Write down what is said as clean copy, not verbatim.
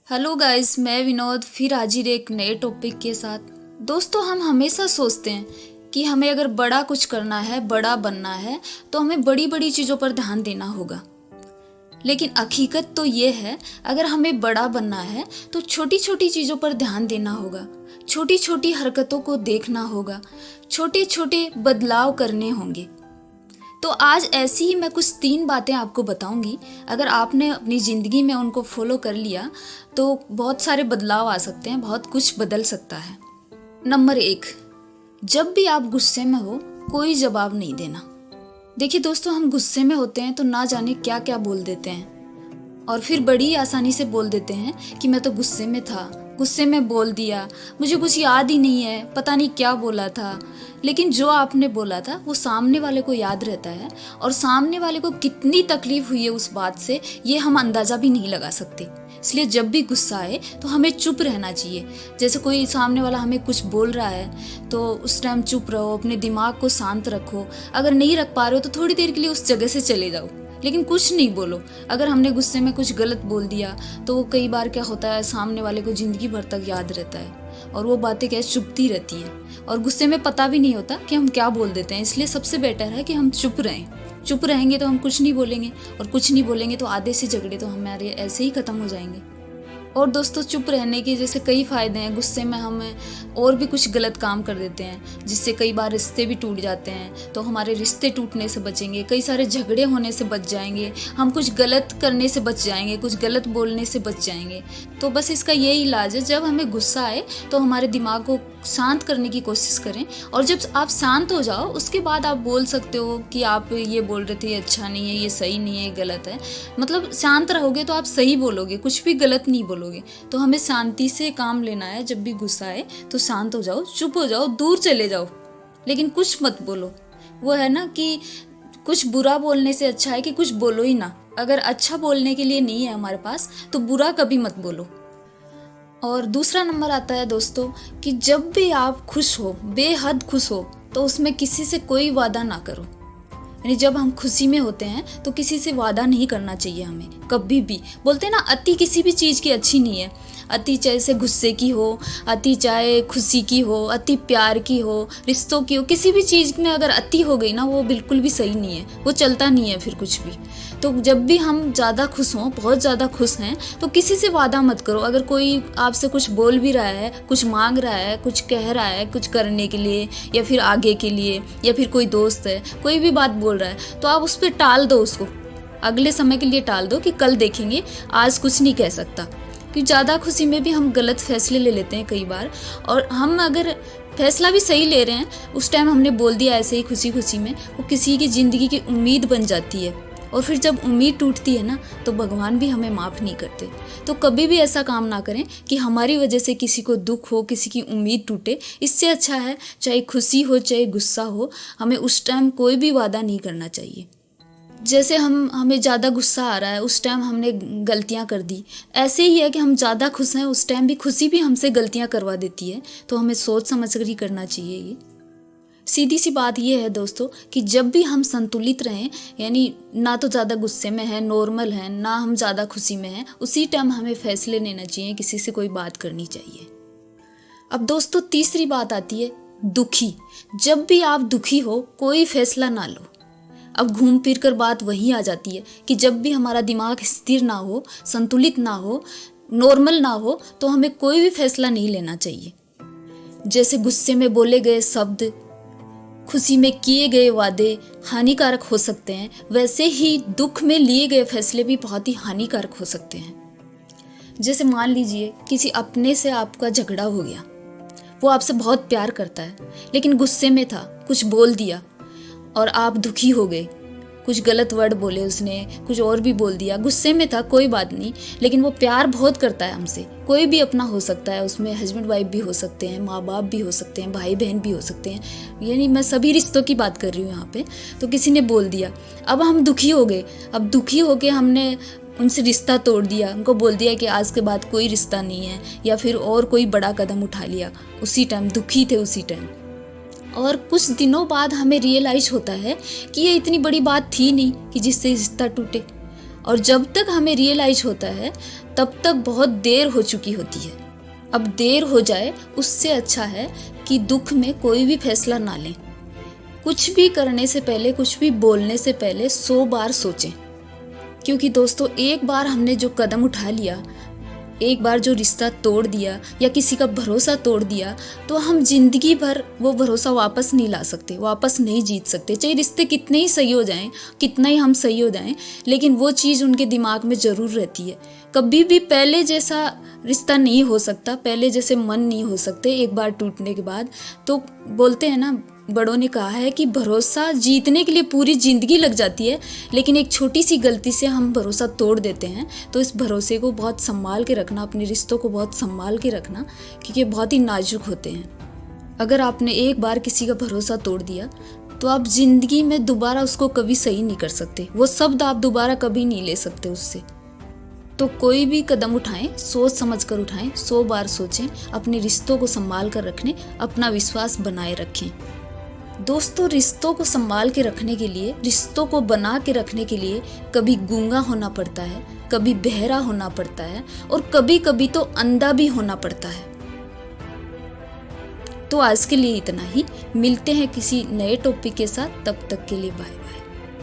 Hello guys, मैं विनोद फिर हाजिर एक नए टॉपिक के साथ। दोस्तों, हम हमेशा सोचते हैं कि हमें अगर बड़ा कुछ करना है, बड़ा बनना है, तो हमें बड़ी बड़ी चीज़ों पर ध्यान देना होगा। लेकिन हकीकत तो ये है, अगर हमें बड़ा बनना है तो छोटी छोटी चीज़ों पर ध्यान देना होगा, छोटी छोटी हरकतों को देखना होगा, छोटे छोटे बदलाव करने होंगे। तो आज ऐसी ही मैं कुछ 3 बातें आपको बताऊंगी। अगर आपने अपनी ज़िंदगी में उनको फॉलो कर लिया तो बहुत सारे बदलाव आ सकते हैं, बहुत कुछ बदल सकता है। नंबर 1, जब भी आप गुस्से में हो कोई जवाब नहीं देना। देखिए दोस्तों, हम गुस्से में होते हैं तो ना जाने क्या क्या बोल देते हैं और फिर बड़ी आसानी से बोल देते हैं कि मैं तो गुस्से में था, गुस्से में बोल दिया, मुझे कुछ याद ही नहीं है, पता नहीं क्या बोला था। लेकिन जो आपने बोला था वो सामने वाले को याद रहता है, और सामने वाले को कितनी तकलीफ हुई है उस बात से ये हम अंदाज़ा भी नहीं लगा सकते। इसलिए जब भी गुस्सा आए तो हमें चुप रहना चाहिए। जैसे कोई सामने वाला हमें कुछ बोल रहा है तो उस टाइम चुप रहो, अपने दिमाग को शांत रखो। अगर नहीं रख पा रहे हो तो थोड़ी देर के लिए उस जगह से चले जाओ, लेकिन कुछ नहीं बोलो। अगर हमने गुस्से में कुछ गलत बोल दिया तो वो कई बार क्या होता है, सामने वाले को ज़िंदगी भर तक याद रहता है और वो बातें क्या चुभती रहती हैं, और गुस्से में पता भी नहीं होता कि हम क्या बोल देते हैं। इसलिए सबसे बेटर है कि हम चुप रहें। चुप रहेंगे तो हम कुछ नहीं बोलेंगे, और कुछ नहीं बोलेंगे तो आधे से झगड़े तो हमारे ऐसे ही ख़त्म हो जाएंगे। और दोस्तों, चुप रहने के जैसे कई फ़ायदे हैं। गुस्से में हम और भी कुछ गलत काम कर देते हैं जिससे कई बार रिश्ते भी टूट जाते हैं। तो हमारे रिश्ते टूटने से बचेंगे, कई सारे झगड़े होने से बच जाएंगे, हम कुछ गलत करने से बच जाएंगे, कुछ गलत बोलने से बच जाएंगे। तो बस इसका यही इलाज है, जब हमें गुस्सा आए तो हमारे दिमाग को शांत करने की कोशिश करें, और जब आप शांत हो जाओ उसके बाद आप बोल सकते हो कि आप ये बोल रहे थे ये अच्छा नहीं है, ये सही नहीं है, ये गलत है। मतलब शांत रहोगे तो आप सही बोलोगे, कुछ भी गलत नहीं बोलोगे। तो हमें शांति से काम लेना है। जब भी गुस्सा आए तो शांत हो जाओ, चुप हो जाओ, दूर चले जाओ, लेकिन कुछ मत बोलो। वो है ना कि कुछ बुरा बोलने से अच्छा है कि कुछ बोलो ही ना। अगर अच्छा बोलने के लिए नहीं है हमारे पास तो बुरा कभी मत बोलो। और दूसरा नंबर आता है दोस्तों कि जब भी आप खुश हो, बेहद खुश हो, तो उसमें किसी से कोई वादा ना करो। यानी जब हम खुशी में होते हैं तो किसी से वादा नहीं करना चाहिए हमें कभी भी। बोलते हैं ना, अति किसी भी चीज़ की अच्छी नहीं है। अति चाहे से गुस्से की हो, अति चाहे खुशी की हो, अति प्यार की हो, रिश्तों की हो, किसी भी चीज़ में अगर अति हो गई ना वो बिल्कुल भी सही नहीं है, वो चलता नहीं है फिर कुछ भी। तो जब भी हम ज़्यादा खुश हों, बहुत ज़्यादा खुश हैं, तो किसी से वादा मत करो। अगर कोई आपसे कुछ बोल भी रहा है, कुछ मांग रहा है, कुछ कह रहा है कुछ करने के लिए या फिर आगे के लिए, या फिर कोई दोस्त है कोई भी बात बोल रहा है, तो आप उस पर टाल दो, उसको अगले समय के लिए टाल दो कि कल देखेंगे, आज कुछ नहीं कह सकता। कि ज़्यादा खुशी में भी हम गलत फैसले ले लेते हैं कई बार, और हम अगर फैसला भी सही ले रहे हैं उस टाइम हमने बोल दिया ऐसे ही खुशी खुशी में, वो किसी की ज़िंदगी की उम्मीद बन जाती है। और फिर जब उम्मीद टूटती है ना तो भगवान भी हमें माफ़ नहीं करते। तो कभी भी ऐसा काम ना करें कि हमारी वजह से किसी को दुख हो, किसी की उम्मीद टूटे। इससे अच्छा है चाहे खुशी हो चाहे गुस्सा हो, हमें उस टाइम कोई भी वादा नहीं करना चाहिए। जैसे हमें ज़्यादा गुस्सा आ रहा है, उस टाइम हमने गलतियां कर दी, ऐसे ही है कि हम ज़्यादा खुश हैं उस टाइम भी खुशी भी हमसे गलतियां करवा देती है। तो हमें सोच समझ कर ही करना चाहिए। ये सीधी सी बात ये है दोस्तों कि जब भी हम संतुलित रहें, यानी ना तो ज़्यादा गुस्से में हैं, नॉर्मल हैं, ना हम ज़्यादा खुशी में हैं, उसी टाइम हमें फैसले लेना चाहिए, किसी से कोई बात करनी चाहिए। अब दोस्तों, तीसरी बात आती है दुखी। जब भी आप दुखी हो कोई फैसला ना लो। अब घूम फिर कर बात वहीं आ जाती है कि जब भी हमारा दिमाग स्थिर ना हो, संतुलित ना हो, नॉर्मल ना हो, तो हमें कोई भी फैसला नहीं लेना चाहिए। जैसे गुस्से में बोले गए शब्द, खुशी में किए गए वादे हानिकारक हो सकते हैं, वैसे ही दुख में लिए गए फैसले भी बहुत ही हानिकारक हो सकते हैं। जैसे मान लीजिए किसी अपने से आपका झगड़ा हो गया, वो आपसे बहुत प्यार करता है लेकिन गुस्से में था, कुछ बोल दिया और आप दुखी हो गए। कुछ गलत वर्ड बोले उसने, कुछ और भी बोल दिया, गुस्से में था, कोई बात नहीं, लेकिन वो प्यार बहुत करता है हमसे। कोई भी अपना हो सकता है, उसमें हस्बैंड वाइफ भी हो सकते हैं, माँ बाप भी हो सकते हैं, भाई बहन भी हो सकते हैं, यानी मैं सभी रिश्तों की बात कर रही हूँ यहाँ पे। तो किसी ने बोल दिया, अब हम दुखी हो गए। अब दुखी होके हमने उनसे रिश्ता तोड़ दिया, उनको बोल दिया कि आज के बाद कोई रिश्ता नहीं है, या फिर और कोई बड़ा कदम उठा लिया। उसी टाइम दुखी थे उसी टाइम, और कुछ दिनों बाद हमें रियलाइज होता है कि ये इतनी बड़ी बात थी नहीं कि जिससे रिश्ता टूटे। और जब तक हमें रियलाइज होता है तब तक बहुत देर हो चुकी होती है। अब देर हो जाए उससे अच्छा है कि दुख में कोई भी फैसला ना लें। कुछ भी करने से पहले, कुछ भी बोलने से पहले 100 बार सोचें, क्योंकि दोस्तों एक बार हमने जो कदम उठा लिया, एक बार जो रिश्ता तोड़ दिया या किसी का भरोसा तोड़ दिया, तो हम जिंदगी भर वो भरोसा वापस नहीं ला सकते, वापस नहीं जीत सकते। चाहे रिश्ते कितने ही सही हो जाएं, कितना ही हम सही हो जाएं, लेकिन वो चीज़ उनके दिमाग में ज़रूर रहती है। कभी भी पहले जैसा रिश्ता नहीं हो सकता, पहले जैसे मन नहीं हो सकते एक बार टूटने के बाद। तो बोलते हैं ना, बड़ों ने कहा है कि भरोसा जीतने के लिए पूरी ज़िंदगी लग जाती है, लेकिन एक छोटी सी गलती से हम भरोसा तोड़ देते हैं। तो इस भरोसे को बहुत संभाल के रखना, अपने रिश्तों को बहुत संभाल के रखना, क्योंकि ये बहुत ही नाजुक होते हैं। अगर आपने एक बार किसी का भरोसा तोड़ दिया तो आप ज़िंदगी में दोबारा उसको कभी सही नहीं कर सकते। वो शब्द आप दोबारा कभी नहीं ले सकते उससे। तो कोई भी कदम उठाएं, सोच समझ कर उठाएं, 100 बार सोचें, अपने रिश्तों को संभाल कर रखने, अपना विश्वास बनाए रखें। दोस्तों, रिश्तों को संभाल के रखने के लिए, रिश्तों को बना के रखने के लिए कभी गूंगा होना पड़ता है, कभी बहरा होना पड़ता है, और कभी कभी तो अंधा भी होना पड़ता है। तो आज के लिए इतना ही। मिलते हैं किसी नए टॉपिक के साथ, तब तक के लिए बाय बाय।